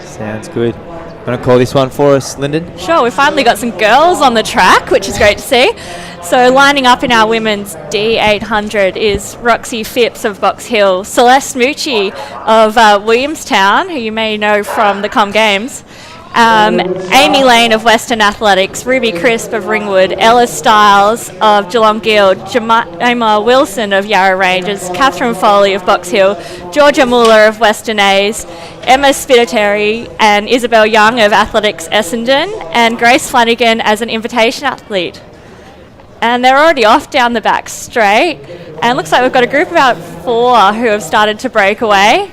Sounds good. Want to call this one for us, Lyndon? Sure, we finally got some girls on the track, which is great to see. So lining up in our women's D800 is Roxy Phipps of Box Hill, Celeste Mucci of Williamstown, who you may know from the Com Games, Amy Lane of Western Athletics, Ruby Crisp of Ringwood, Ella Stiles of Geelong Guild, Emma Wilson of Yarra Rangers, Catherine Foley of Box Hill, Georgia Muller of Western A's, Emma Spiteri and Isabel Young of Athletics Essendon, and Grace Flanagan as an invitation athlete. And they're already off down the back straight, and it looks like we've got a group of about 4 who have started to break away.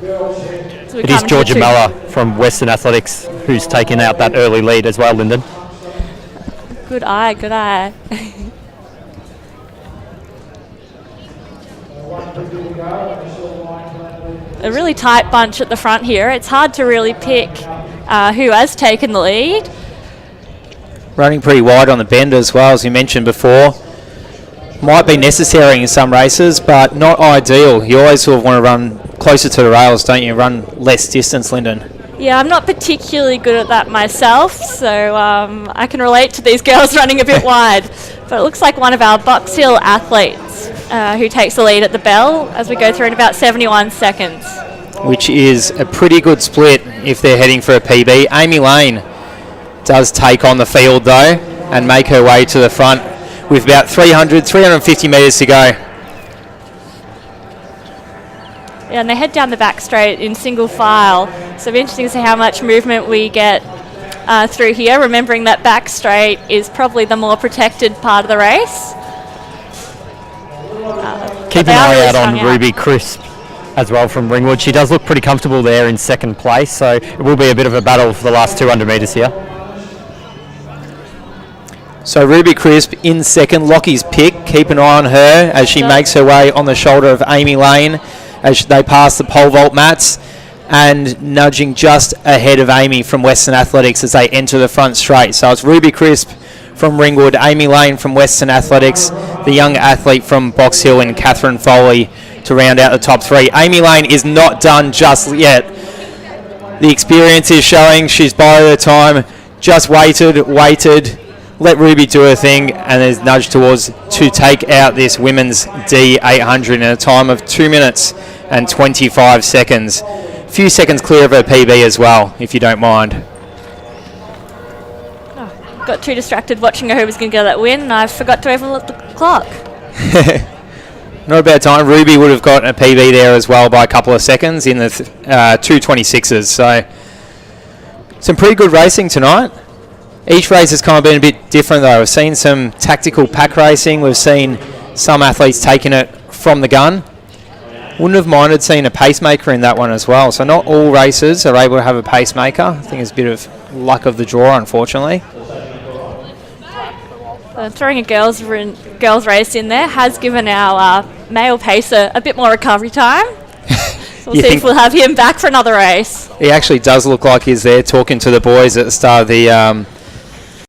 So it is Georgia Muller from Western Athletics who's taken out that early lead as well, Lyndon. Good eye, good eye. A really tight bunch at the front here. It's hard to really pick who has taken the lead. Running pretty wide on the bend as well, as you mentioned before. Might be necessary in some races, but not ideal. You always sort of want to run closer to the rails, don't you? Run less distance, Lyndon. Yeah, I'm not particularly good at that myself, so I can relate to these girls running a bit wide. But it looks like one of our Box Hill athletes who takes the lead at the bell as we go through in about 71 seconds. Which is a pretty good split if they're heading for a PB. Amy Lane does take on the field though and make her way to the front with about 350 metres to go. Yeah, and they head down the back straight in single file. So it'll be interesting to see how much movement we get through here, remembering that back straight is probably the more protected part of the race. Keep an eye out on Ruby Crisp as well from Ringwood. She does look pretty comfortable there in second place, so it will be a bit of a battle for the last 200 metres here. So Ruby Crisp in second, Lockie's pick. Keep an eye on her as she makes her way on the shoulder of Amy Lane as they pass the pole vault mats, and nudging just ahead of Amy from Western Athletics as they enter the front straight. So it's Ruby Crisp from Ringwood, Amy Lane from Western Athletics, the young athlete from Box Hill, and Catherine Foley to round out the top 3. Amy Lane is not done just yet. The experience is showing. She's bided her time, just waited, let Ruby do her thing, and is nudged towards to take out this women's D800 in a time of 2 minutes and 25 seconds. A few seconds clear of her PB as well, if you don't mind. Oh, got too distracted watching who was going to get that win, and I forgot to even look at the clock. Not a bad time. Ruby would have got a PB there as well by a couple of seconds in the 2:26s. So some pretty good racing tonight. Each race has kind of been a bit different though. We've seen some tactical pack racing. We've seen some athletes taking it from the gun. Wouldn't have minded seeing a pacemaker in that one as well. So not all races are able to have a pacemaker. I think it's a bit of luck of the draw, unfortunately. Throwing a girls race in there has given our male pacer a bit more recovery time. So we'll see if we'll have him back for another race. He actually does look like he's there talking to the boys at the start of the